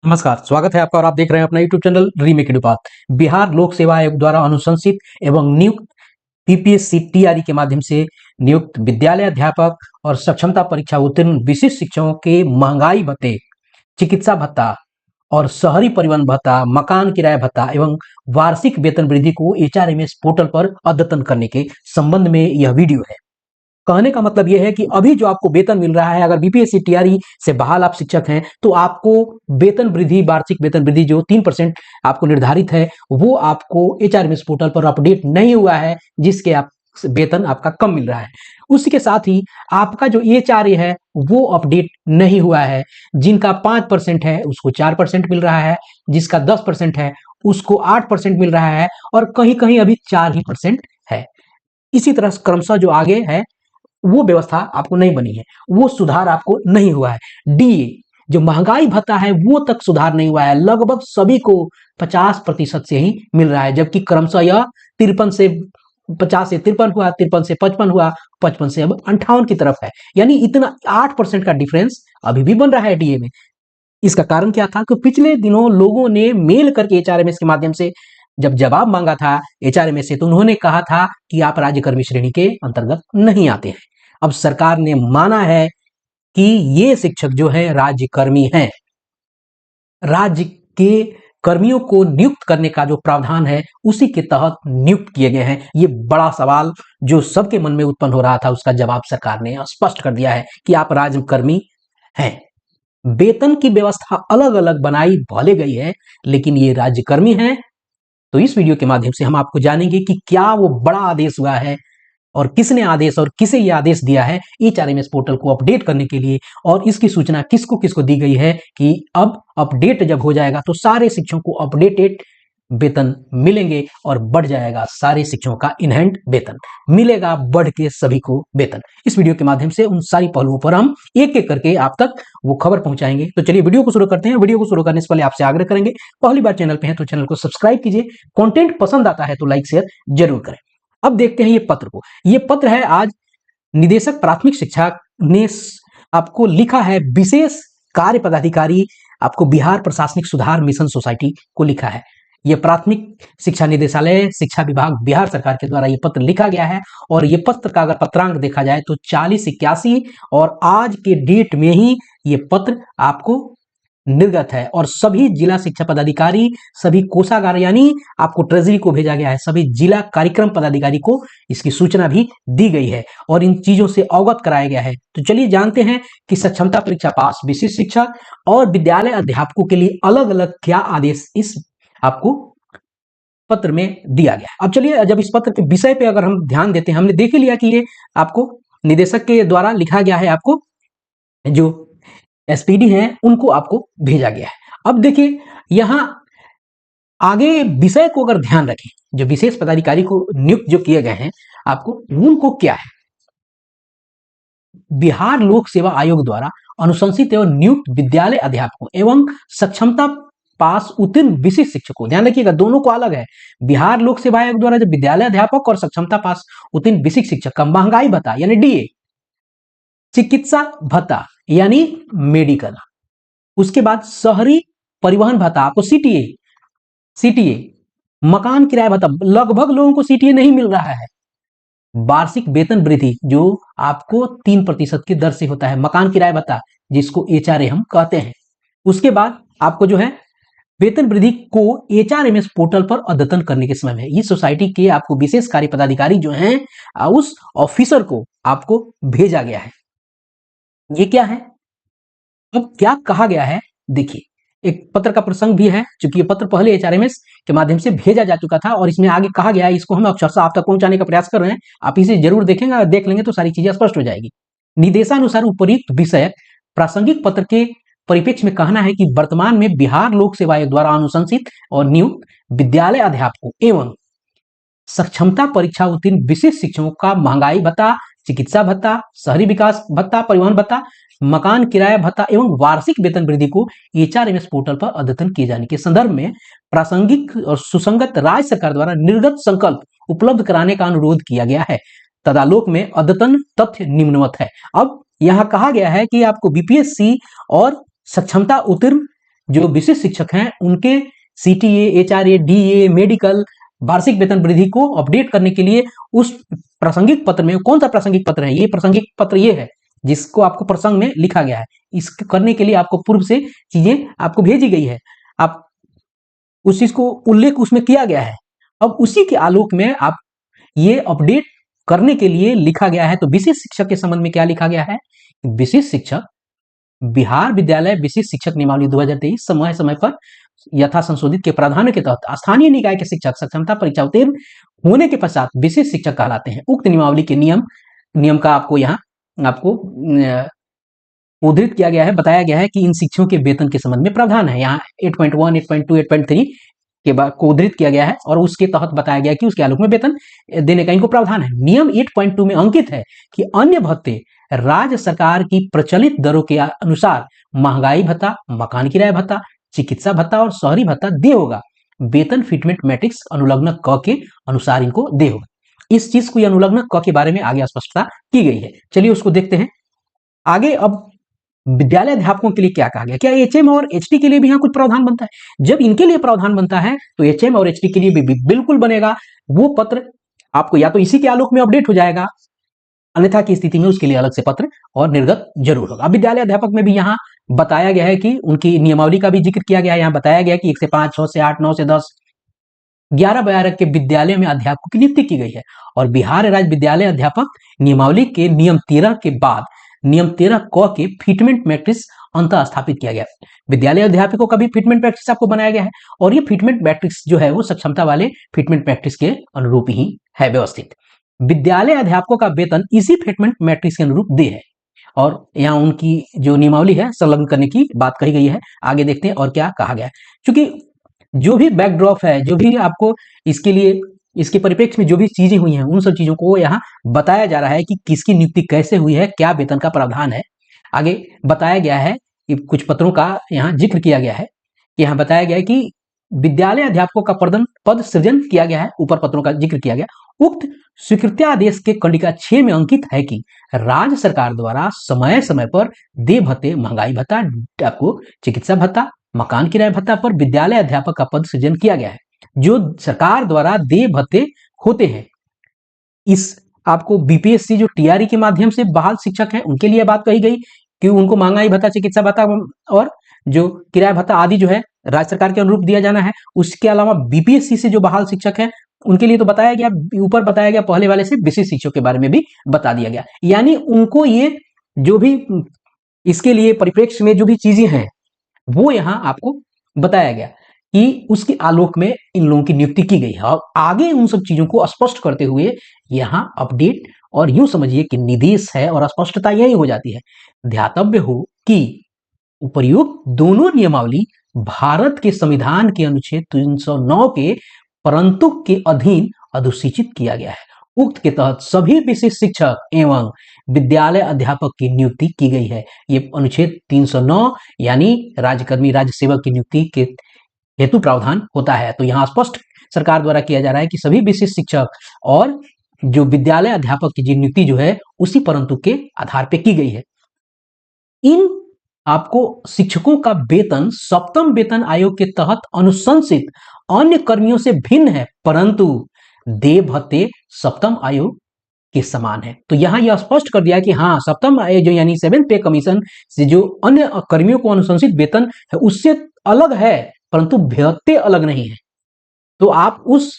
नमस्कार, स्वागत है आपका और आप देख रहे हैं अपना यूट्यूब चैनल रीमेक एडुपाथ। बिहार लोक सेवा आयोग द्वारा अनुशंसित एवं नियुक्त पीपीएससी टीआरई के माध्यम से नियुक्त विद्यालय अध्यापक और सक्षमता परीक्षा उत्तीर्ण विशिष्ट शिक्षकों के महंगाई भत्ते, चिकित्सा भत्ता और शहरी परिवहन भत्ता, मकान किराया भत्ता एवं वार्षिक वेतन वृद्धि को एचआरएमएस पोर्टल पर अद्यतन करने के संबंध में यह वीडियो है। कहने का मतलब यह है कि अभी जो आपको वेतन मिल रहा है, अगर बीपीएससी टीआरई से बहाल आप शिक्षक हैं तो आपको वेतन वृद्धि, वार्षिक वेतन वृद्धि जो 3% आपको निर्धारित है, वो आपको एचआरएमएस पोर्टल पर अपडेट नहीं हुआ है, जिसके आप वेतन आपका कम मिल रहा है। उसी के साथ ही आपका जो एचआरए है वो अपडेट नहीं हुआ है। जिनका 5% है उसको 4% मिल रहा है, जिसका 10% है उसको 8% मिल रहा है और कहीं कहीं अभी 4% है। इसी तरह क्रमशः जो आगे है वो व्यवस्था आपको नहीं बनी है, वो सुधार आपको नहीं हुआ है। डीए जो महंगाई भत्ता है वो तक सुधार नहीं हुआ है, लगभग सभी को 50% से ही मिल रहा है, जबकि क्रमशः यह 53 से 50 से 53 हुआ, 53 से 55 हुआ, 55 से अब 58 की तरफ है। यानी इतना 8% का डिफरेंस अभी भी बन रहा है डीए में। इसका कारण क्या था कि पिछले दिनों लोगों ने मेल करके एचआरएमएस के माध्यम से जब जवाब मांगा था एचआरएमएस से, तो उन्होंने कहा था कि आप राज्यकर्मी श्रेणी के अंतर्गत नहीं आते हैं। अब सरकार ने माना है कि ये शिक्षक जो है राज्यकर्मी हैं। राज्य के कर्मियों को नियुक्त करने का जो प्रावधान है उसी के तहत नियुक्त किए गए हैं। ये बड़ा सवाल जो सबके मन में उत्पन्न हो रहा था, उसका जवाब सरकार ने स्पष्ट कर दिया है कि आप राज्यकर्मी हैं। वेतन की व्यवस्था अलग अलग बनाई भले गई है, लेकिन ये राज्यकर्मी हैं। तो इस वीडियो के माध्यम से हम आपको जानेंगे कि क्या वो बड़ा आदेश हुआ है और किसने आदेश और किसे ये आदेश दिया है एचआरएमएस पोर्टल को अपडेट करने के लिए, और इसकी सूचना किसको किसको दी गई है कि अब अपडेट जब हो जाएगा तो सारे शिक्षकों को अपडेटेड वेतन मिलेंगे और बढ़ जाएगा सारे शिक्षकों का इनहैंड वेतन मिलेगा, बढ़ के सभी को वेतन। इस वीडियो के माध्यम से उन सारी पहलुओं पर हम एक एक करके आप तक वो खबर पहुंचाएंगे। तो चलिए वीडियो को शुरू करते हैं। वीडियो को शुरू करने से पहले आपसे आग्रह करेंगे, पहली बार चैनल पे हैं तो चैनल को सब्सक्राइब कीजिए, कंटेंट पसंद आता है तो लाइक शेयर जरूर करें। अब देखते हैं ये पत्र को। ये पत्र है आज निदेशक प्राथमिक शिक्षा ने आपको लिखा है, विशेष कार्य पदाधिकारी आपको बिहार प्रशासनिक सुधार मिशन सोसाइटी को लिखा है। यह प्राथमिक शिक्षा निदेशालय शिक्षा विभाग बिहार सरकार के द्वारा यह पत्र लिखा गया है और यह पत्र का अगर पत्रांक देखा जाए तो 4081 और आज के डेट में ही यह पत्र आपको निर्गत है और सभी जिला शिक्षा पदाधिकारी, सभी कोषागार यानी आपको ट्रेजरी को भेजा गया है, सभी जिला कार्यक्रम पदाधिकारी को इसकी सूचना भी दी गई है और इन चीजों से अवगत कराया गया है। तो चलिए जानते हैं कि सक्षमता परीक्षा पास विशिष्ट शिक्षक और विद्यालय अध्यापकों के लिए अलग अलग क्या आदेश इस आपको पत्र में दिया गया है। अब चलिए जब इस पत्र के विषय पे अगर हम ध्यान देते हैं, हमने देख लिया कि ये आपको निदेशक के द्वारा लिखा गया है, आपको जो एसपीडी हैं उनको आपको भेजा गया है। अब देखिए यहां आगे विषय को अगर ध्यान रखें, जो विशेष पदाधिकारी को नियुक्त जो किए गए हैं आपको, उनको क्या है, बिहार लोक सेवा आयोग द्वारा अनुशंसित एवं नियुक्त विद्यालय अध्यापकों एवं सक्षमता पास उत्तीर्ण विशिष्ट शिक्षकों, ध्यान रखिएगा दोनों को अलग है। बिहार लोक सेवा आयोग द्वारा जब विद्यालय अध्यापक और सक्षमता पास उत्तीर्ण विशिष्ट शिक्षक का महंगाई भत्ता यानी डीए, चिकित्सा भत्ता यानी मेडिकल, उसके बाद शहरी परिवहन भत्ता आपको सीटीए, मकान किराया भत्ता, लगभग लोगों को सीटीए नहीं मिल रहा है, वार्षिक वेतन वृद्धि जो आपको 3% की दर से होता है, मकान किराया भत्ता जिसको एचआरए हम कहते हैं, उसके बाद आपको जो है वेतन वृद्धि को एचआरएमएस पोर्टल पर अद्यतन करने के समय में इस सोसाइटी के आपको विशेष कार्य पदाधिकारी जो हैं उस ऑफिसर को आपको भेजा गया है। ये क्या है, अब क्या कहा गया है देखिए, एक पत्र का प्रसंग भी है, क्योंकि ये पत्र पहले एचआरएमएस के माध्यम से भेजा जा चुका था और इसमें आगे कहा गया है, इसको हम अक्षरशः आप तक पहुंचाने का प्रयास कर रहे हैं। आप इसे जरूर देखेंगे, देख लेंगे तो सारी चीजें स्पष्ट हो जाएगी। निर्देशानुसार उपर्युक्त विषय प्रासंगिक पत्र के परिप्रेक्ष्य में कहना है कि वर्तमान में बिहार लोक सेवा आयोग द्वारा अनुशंसित और नियुक्त विद्यालय अध्यापकों एवं सक्षमता परीक्षा उत्तीर्ण विशिष्ट शिक्षकों का महंगाई भत्ता, चिकित्सा भत्ता, शहरी विकास भत्ता, परिवहन भत्ता, मकान किराया भत्ता एवं वार्षिक वेतन वृद्धि को एचआरएमएस पोर्टल पर अद्यतन किए जाने के संदर्भ में प्रासंगिक और सुसंगत राज्य सरकार द्वारा निर्गत संकल्प उपलब्ध कराने का अनुरोध किया गया है। तदालोक में अद्यतन तथ्य निम्नवत है। अब यहां कहा गया है कि आपको बीपीएससी और सक्षमता उत्तीर्ण जो विशिष्ट शिक्षक हैं उनके CTA, HRA, DA, मेडिकल वार्षिक वेतन वृद्धि को अपडेट करने के लिए उस प्रासंगिक पत्र में, कौन सा प्रासंगिक पत्र है, ये प्रासंगिक पत्र ये है जिसको आपको प्रसंग में लिखा गया है, इसको करने के लिए आपको पूर्व से चीजें आपको भेजी गई है, आप उस चीज को उल्लेख उसमें किया गया है। अब उसी के आलोक में आप ये अपडेट करने के लिए लिखा गया है। तो विशिष्ट शिक्षक के संबंध में क्या लिखा गया है? विशिष्ट शिक्षक बिहार विद्यालय विशिष्ट शिक्षक नियमावली 2023 समय समय पर यथा संशोधित के प्रावधानों के तहत स्थानीय निकाय के शिक्षक सक्षमता परीक्षा उत्तीर्ण होने के पश्चात विशिष्ट शिक्षक कहलाते हैं। उक्त नियमावली के नियम का आपको यहाँ आपको उद्धृत किया गया है, बताया गया है कि इन शिक्षकों के वेतन के संबंध में प्रावधान है। यहाँ 8.1, 8.2, 8.3 के बाद को उद्धृत किया गया है और उसके तहत बताया गया कि उसके आलोक में वेतन देने का इनको प्रावधान है। नियम 8.2 में अंकित है कि अन्य भत्ते राज्य सरकार की प्रचलित दरों के अनुसार महंगाई भत्ता, मकान किराया भत्ता, चिकित्सा भत्ता और शहरी भत्ता दे होगा। वेतन फिटमेंट मैट्रिक्स अनुलग्न क के अनुसार इनको दे होगा। इस चीज को अनुलग्न क के बारे में आगे स्पष्टता की गई है। चलिए उसको देखते हैं आगे। अब विद्यालय अध्यापकों के लिए क्या कहा गया? क्या HM और HT के लिए भी यहाँ कुछ प्रावधान बनता है? जब इनके लिए प्रावधान बनता है तो HM और HT के लिए भी बिल्कुल बनेगा। वो पत्र आपको या तो इसी के आलोक में अपडेट हो जाएगा, अन्यथा की स्थिति में उसके लिए अलग से पत्र और निर्गत जरूर होगा। अब विद्यालय अध्यापक में भी यहाँ बताया गया है कि उनकी नियमावली का भी जिक्र किया गया है। यहाँ बताया गया कि 1 से 5, 6 से 8, 9 से 10, 11-12 के विद्यालय में अध्यापकों की नियुक्ति की गई है। और बिहार राज्य विद्यालय अध्यापक नियमावली के नियम 13 के बाद नियम 13 क के फिटमेंट मैट्रिक्स अंतः स्थापित किया गया। विद्यालय अध्यापकों का भी फिटमेंट मैट्रिक्स आपको बनाया गया है और ये फिटमेंट मैट्रिक्स जो है वो सक्षमता वाले फिटमेंट मैट्रिक्स के अनुरूप ही है व्यवस्थित। विद्यालय अध्यापकों का वेतन इसी फिटमेंट मैट्रिक्स के अनुरूप दे है और यहाँ उनकी जो नियमावली है संलग्न करने की बात कही गई है। आगे देखते हैं और क्या कहा गया है। क्योंकि जो भी बैकड्रॉप है, जो भी आपको इसके लिए इसके परिप्रेक्ष्य में जो भी चीजें हुई हैं उन सब चीजों को यहाँ बताया जा रहा है कि किसकी नियुक्ति कैसे हुई है, क्या वेतन का प्रावधान है। आगे बताया गया है कि कुछ पत्रों का यहाँ जिक्र किया गया है कि यहाँ बताया गया है कि विद्यालय अध्यापकों का पद सृजन किया गया है। ऊपर पत्रों का जिक्र किया गया। उक्त स्वीकृत्यादेश के कंडिका 6 में अंकित है कि राज्य सरकार द्वारा समय समय पर देय भत्ते, महंगाई भत्ता, आपको चिकित्सा भत्ता, मकान किराया भत्ता पर विद्यालय अध्यापक का पद सृजन किया गया है। जो सरकार द्वारा देय भत्ते होते हैं, इस आपको BPSC जो TRE के माध्यम से बहाल शिक्षक हैं उनके लिए बात कही गई कि उनको महंगाई भत्ता, चिकित्सा भत्ता और जो किराया भत्ता आदि जो है राज्य सरकार के अनुरूप दिया जाना है। उसके अलावा BPSC से जो बहाल शिक्षक हैं उनके लिए तो बताया गया, ऊपर बताया गया पहले वाले से विशिष्ट शिक्षकों के बारे में भी बता दिया गया। यानी उनको ये जो भी इसके लिए परिप्रेक्ष्य में जो भी चीजें हैं वो यहाँ आपको बताया गया कि उसके आलोक में इन लोगों की नियुक्ति की गई है। और आगे उन सब चीजों को स्पष्ट करते हुए यहाँ अपडेट और यूं समझिए कि निर्देश है और स्पष्टता यही हो जाती है। ध्यातव्य हो कि उपर्युक्त दोनों नियमावली भारत के संविधान के अनुच्छेद 309 के परंतु के अधीन अधिसूचित किया गया है। उक्त के तहत सभी विशिष्ट शिक्षक एवं विद्यालय अध्यापक की नियुक्ति की गई है। ये अनुच्छेद 309 यानी राज्यकर्मी, राज्य सेवक की नियुक्ति के हेतु प्रावधान होता है। तो यहाँ स्पष्ट सरकार द्वारा किया जा रहा है कि सभी विशिष्ट शिक्षक और जो विद्यालय अध्यापक की नियुक्ति जो है उसी परंतु के आधार पर की गई है। इन आपको शिक्षकों का वेतन सप्तम वेतन आयोग के तहत अनुशंसित अन्य कर्मियों से भिन्न है, परंतु देय भत्ते सप्तम आयोग के समान है। तो यहां यह स्पष्ट कर दिया कि हाँ, सप्तम आयोग जो यानी 7th पे कमीशन से जो अन्य कर्मियों को अनुशंसित वेतन है उससे अलग है, परंतु भत्ते अलग नहीं है। तो आप उस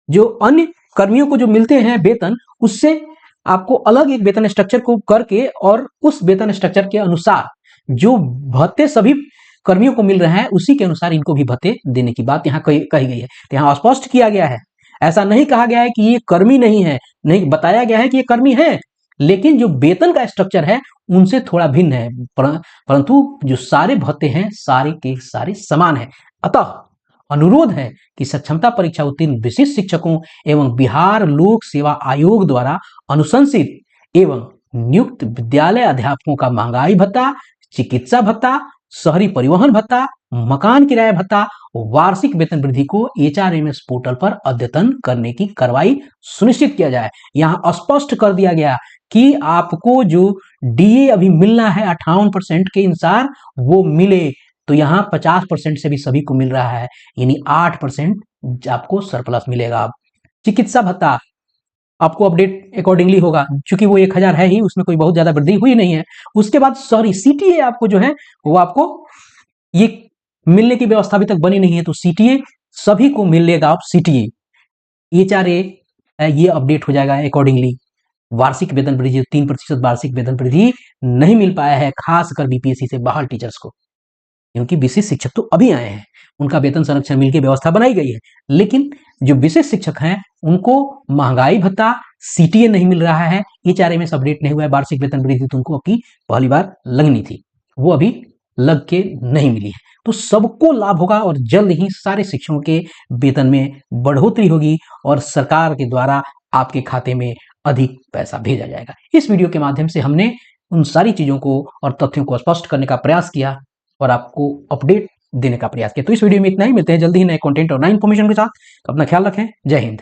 जो अन्य कर्मियों को जो मिलते हैं वेतन, उससे आपको अलग एक वेतन स्ट्रक्चर को करके और उस वेतन स्ट्रक्चर के अनुसार जो भत्ते सभी कर्मियों को मिल रहे हैं उसी के अनुसार इनको भी भत्ते देने की बात यहाँ कही गई है। तो यहाँ स्पष्ट किया गया है, ऐसा नहीं कहा गया है कि ये कर्मी नहीं है, नहीं बताया गया है कि ये कर्मी है, लेकिन जो वेतन का स्ट्रक्चर है उनसे थोड़ा भिन्न है, परंतु जो सारे भत्ते हैं सारे के सारे समान है। अतः अनुरोध है कि सक्षमता परीक्षा उत्तीर्ण विशिष्ट शिक्षकों एवं बिहार लोक सेवा आयोग द्वारा अनुशंसित एवं नियुक्त विद्यालय अध्यापकों का महंगाई भत्ता, चिकित्सा भत्ता, शहरी परिवहन भत्ता, मकान किराया भत्ता, वार्षिक वेतन वृद्धि को HRMS पोर्टल पर अद्यतन करने की कार्रवाई सुनिश्चित किया जाए। यहाँ स्पष्ट कर दिया गया कि आपको जो DA अभी मिलना है 58% के अनुसार वो मिले, तो यहाँ 50% से भी सभी को मिल रहा है, यानी 8% आपको सरप्लस मिलेगा। अब चिकित्सा भत्ता आपको अपडेट अकॉर्डिंगली होगा, चूंकि वो 1000 है ही, उसमें कोई बहुत ज्यादा वृद्धि हुई नहीं है। उसके बाद सॉरी सीटीए आपको जो है वो आपको ये मिलने की व्यवस्था अभी तक बनी नहीं है, तो सीटीए सभी को मिलेगा। अब सीटीए एचआरए ये अपडेट हो जाएगा अकॉर्डिंगली। वार्षिक वेतन वृद्धि 3% वार्षिक वेतन वृद्धि नहीं मिल पाया है, खासकर बीपीएससी से बाहर टीचर्स को, क्योंकि विशेष शिक्षक तो अभी आए हैं, उनका वेतन संरक्षण मिल के व्यवस्था बनाई गई है, लेकिन जो विशेष शिक्षक हैं उनको महंगाई भत्ता सीटीए नहीं मिल रहा है। एचआरए में अपडेट नहीं हुआ है, वार्षिक वेतन वृद्धि तो उनको अभी पहली बार लगनी थी, वो अभी लग के नहीं मिली है। तो सबको लाभ होगा और जल्द ही सारे शिक्षकों के वेतन में बढ़ोतरी होगी और सरकार के द्वारा आपके खाते में अधिक पैसा भेजा जाएगा। इस वीडियो के माध्यम से हमने उन सारी चीजों को और तथ्यों को स्पष्ट करने का प्रयास किया और आपको अपडेट देने का प्रयास किया। तो इस वीडियो में इतना ही, मिलते हैं जल्दी ही नए कंटेंट और नई इंफॉर्मेशन के साथ। अपना ख्याल रखें। जय हिंद।